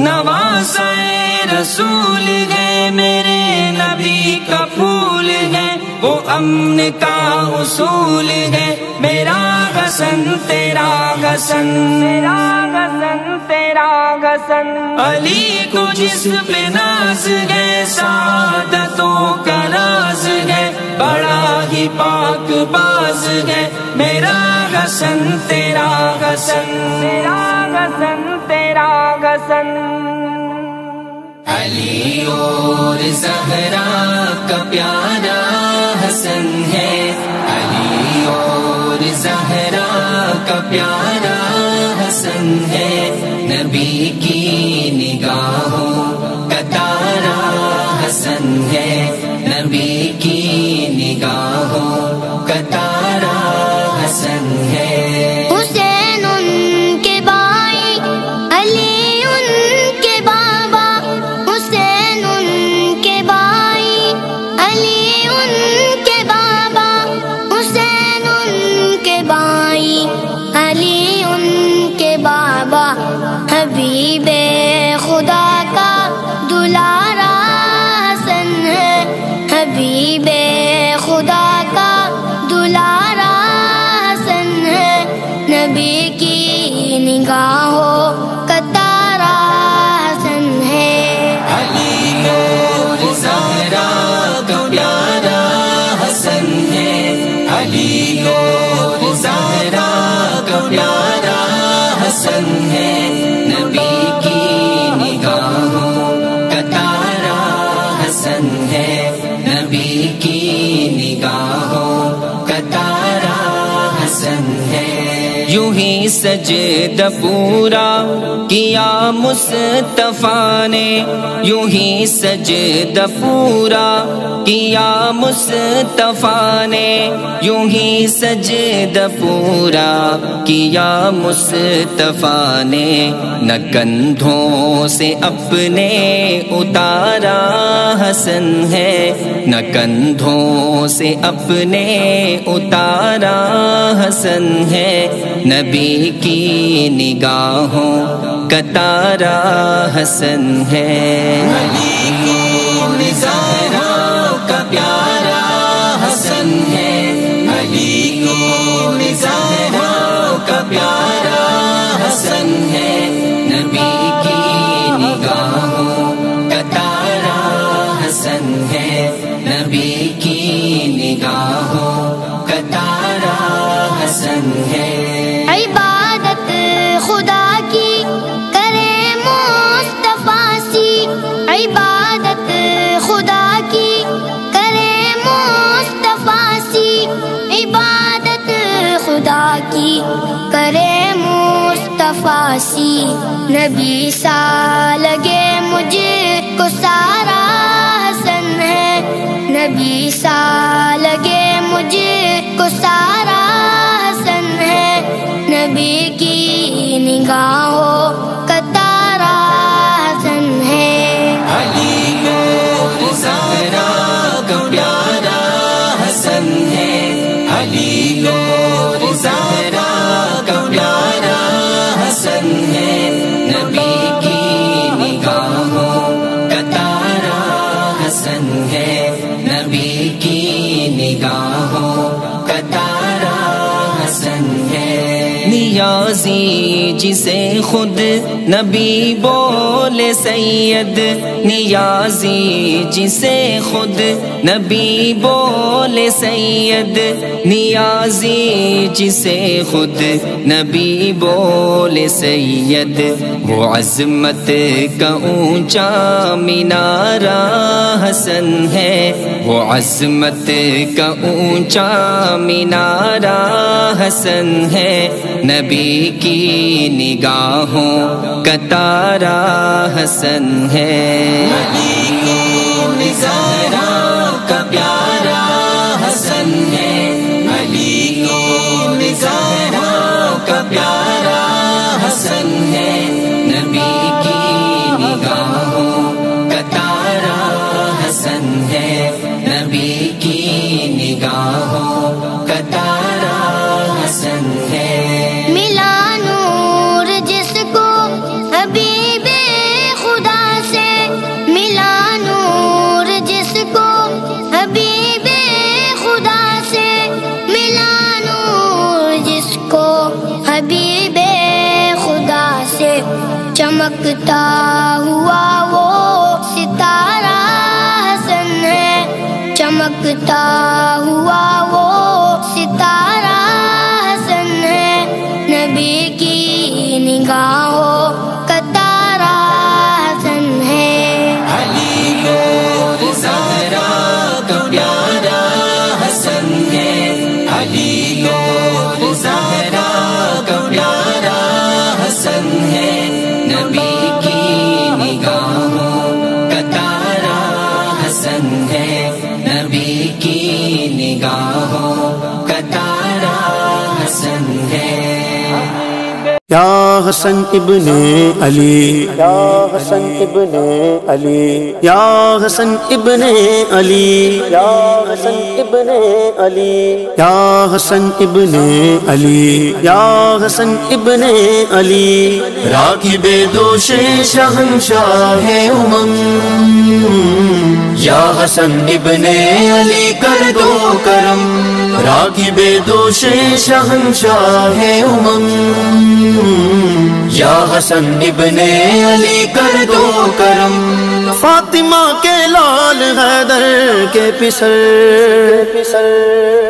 نواسائے رسول ہے میرے نبی کا پھول ہے، وہ امن کا اصول ہے میرا حسن تیرا حسن، میرا حسن تیرا حسن۔ علی کو جس پہ ناز ہے سعادتوں کا راز ہے، بڑا ہی پاک باز ہے میرا حسن تیرا حسن، میرا حسن تیرا حسن۔ علی اور زہرا کا پیارا حسن ہے، علی اور زہرا کا پیارا حسن ہے، نبی کی نگاہوں کا تارا حسن ہے، نبی کی نگاہوں کا تارا حسن ہے۔ حسین ان کے بھائی، علی ان کے بابا، حسین ان کے بھائی، علی ان کے بابا، حسین ان کے بھائی، علی ان کے بابا، حبیب خدا کا دلارا حسن ہے، حبیب خدا کا دلارا حسن ہے، نبی کی نگاہوں کا تارا حسن ہے۔ علی اور زہرا کا پیارا حسن ہے، علی اور زہرا کا پیارا حسن ہے، نبی کی نگاہوں کا تارا حسن ہے، نبی کی نگاہوں کا تارا حسن ہے۔ یوں ہی سجدہ پورا کیا مصطفیٰ نے، یوں ہی سجدہ پورا کیا مصطفیٰ نے، یوں ہی سجدہ پورا کیا مصطفیٰ نے، نہ کندھوں سے اپنے اتارا حسن ہے، نہ کندھوں سے اپنے اتارا حسن ہے، نبی کی نگاہوں کا تارا حسن ہے۔ علی اور زہرا کا پیارا حسن ہے، علی اور زہرا کا پیارا حسن ہے، نبی کی نگاہوں کا تارا حسن ہے، نبی کی نگاہوں کا تارا حسن ہے۔ عبادت خدا کی کرے مصطفیٰ سی، عبادت خدا کی کرے مصطفیٰ سی، عبادت خدا کی کرے مصطفیٰ سی، نبی سا لگے مجھ کو سارا حسن ہے، نبی سا لگے مجھ کو سارا حسن ہے، نبی کی نگاہوں کا تارا حسن ہے۔ علی اور زہرا کا پیارا حسن ہے، علی اور زہرا کا پیارا حسن ہے، نبی کی نگاہوں کا تارا حسن ہے، نبی کی نگاہوں کا تارا حسن ہے۔ نیازی جسے خود نبی بولے سید، نیازی جسے خود نبی بولے سید، نیازی جسے خود نبی بولے سید، وہ عظمت کا اونچا مینارہ حسن ہے، وہ عظمت کا اونچا مینارہ حسن ہے، نبی کی نگاہوں کا تارا حسن ہے۔ علی اور زہرا کا پیارا حسن ہے، علی اور زہرا کا پیارا حسن ہے، نبی کی نگاہوں کا تارا حسن ہے، نبی کی نگاہوں کا تارا حسن ہے۔ ملا نور جس کو حبیب چمکتا ہوا وہ ستارہ حسن ہے، چمکتا ہوا وہ ستارہ حسن ہے، نبی کی نگاہوں کا تارہ حسن ہے۔ علی نور زہرا کا پیارا حسن ہے، علی نور زہرا کا پیارا حسن ہے، نبی کی نگاہوں کا تارا حسن ہے، نبی کی نگاہوں کا تارا حسن ہے۔ یا حسن ابن علی، یا حسن ابن علی، یا حسن ابن علی، یا حسن ابن علی، یا حسن ابن علی، یا حسن ابن علی، راکب دوش شہنشاہ امم، یا حسن ابن علی کر دو کرم، راکب دوش شہنشاہ امم، یا حسن ابن علی کر دو کرم، فاطمہ کے لال حیدر کے پسر،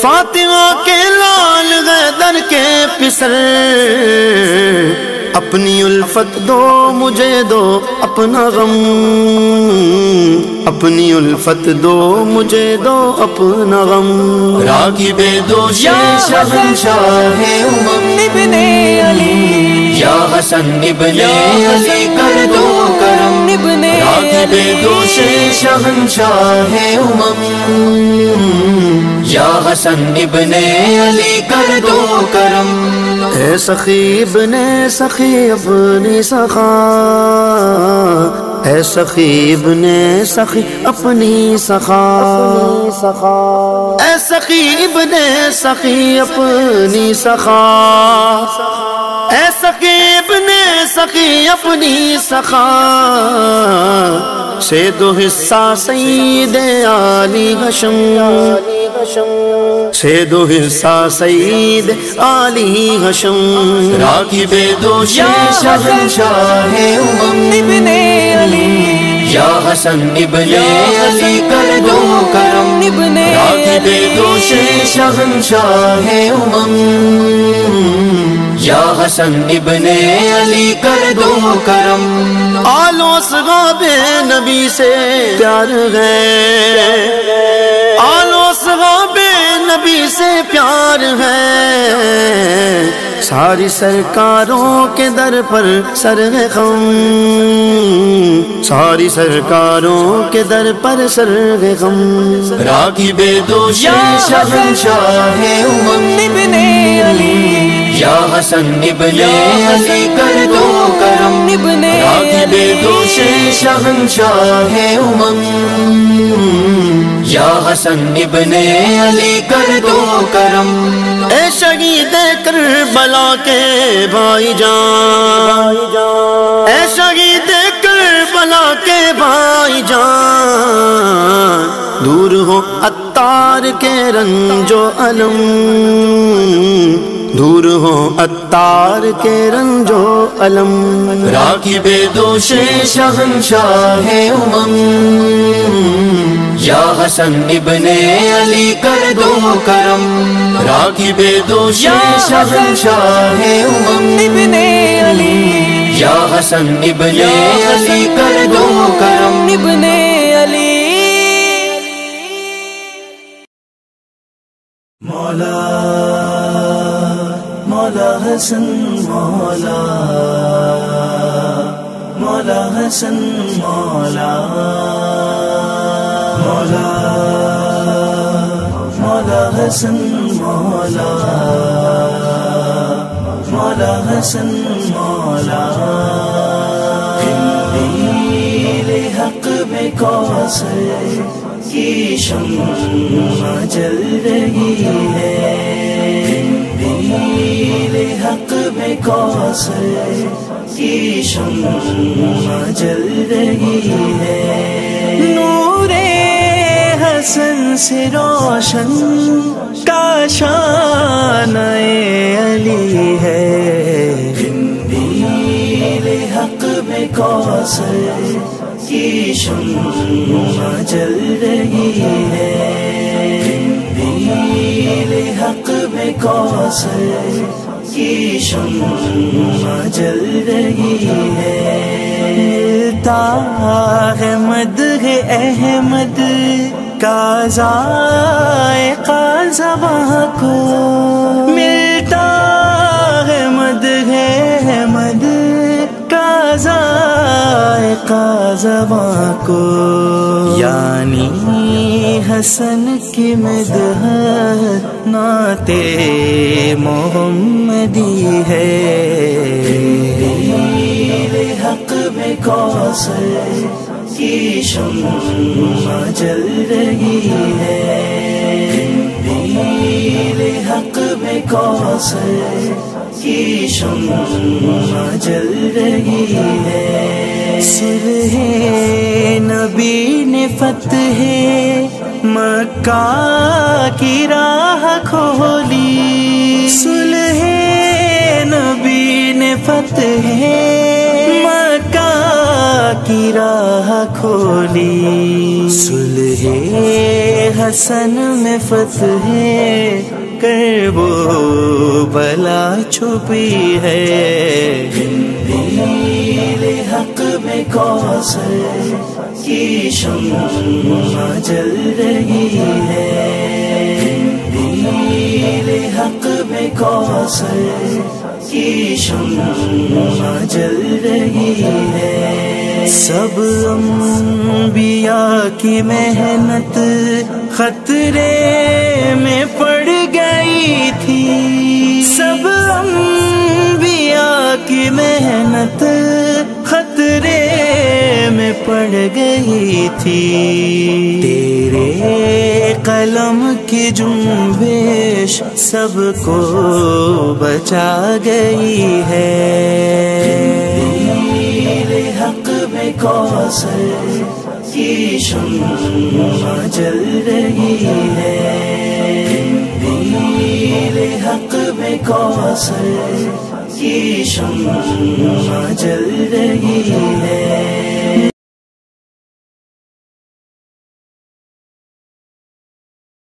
فاطمہ کے لال حیدر کے پسر، اپنی الفت دو مجھے دو اپنا غم، اپنی الفت دو مجھے دو اپنا غم، راکب دوش شہنشاہ امم ابن علی، یا حسن ابن علی کر دو کرم، راکب دوش شہنشاہ امم، یا حسن ابن علی کر دو کرم، اے سخی ابن سخی اپنی سخا، اے سخی ابن سخی اپنی سخا، اے سخی ابن سخی اپنی سخا، اے سخی ابن سخی اپنی سخا، سے دو حصہ سید علی ہاشم، سے دو حصہ سید علی ہاشم، راکب دوش شہنشاہ امم ابن علی، یا حسن ابن علی کر دو کرم، راکب دوش شہنشاہ امم، یا حسن ابن علی کر دو کرم، آل و اصحاب نبی سے پیار ہے، آل و اصحاب نبی سے پیار ہے، ساری سرکاروں کے در پر سر ہے غم، ساری سرکاروں کے در پر سر ہے غم، راکب دوش شہنشاہ امم ابن علی، یا حسن ابن علی کر دو کرم، راکب دوش شہنشاہ امم، یا حسن ابن علی کر دو کرم، اے شہید کربلا کے بھائی جان، اے شہید کربلا کے بھائی جان، دور ہو عطار کے رنج و علم، دور ہو عطار کے رنج و علم، راکب دوش شہنشاہ امم، یا حسن ابن علی کر دو کرم، راکب دوش شہنشاہ امم ابن علی، یا حسن ابن علی کر دو کرم، ابن علی، مولا مولا حسن، مولا مولا حسن، مولا مولا مولا حسن، مولا مولا حسن، مولا، قندیل حق میں کوثر کی شمع جل رہی ہے، قندیل حق میں کوثر کی شمع جل رہی ہے، نور حسن سے روشن کاشان علی ہے، قندیل حق میں کوثر کی شمع جل رہی ہے، قندیل حق میں کوثر کی شمع جل رہی ہے، ملتا ہے مدح احمد کا ذائقہ زباں کو، ملتا ہے مدح احمد کا ذائقہ زباں کو، یعنی حسن کی مدحت نعت محمدی ہے، حق میں کوثر کی شمع جل رہی ہے، قندیل حق میں کوثر کی شمع جل رہی ہے، صلح نبی نے فتح مکہ کی راہ کھولی، صلح نبی نے فتح مکہ کی راہ کھولی، صلح حسن میں فتح کرب و بلا چھپی ہے، قندیل حق میں کوثر کی شمع جل رہی ہے، قندیل حق میں کوثر کی شمع جل رہی ہے، سب انبیاء کی محنت خطرے میں پڑ گئی تھی، سب انبیاء کی محنت خطرے میں پڑ گئی تھی، تیرے قلم کی جنبش سب کو بچا گئی ہے، حق میں کوثر کی شمع جل رہی ہے، قندیل حق میں کوثر کی شمع جل رہی ہے۔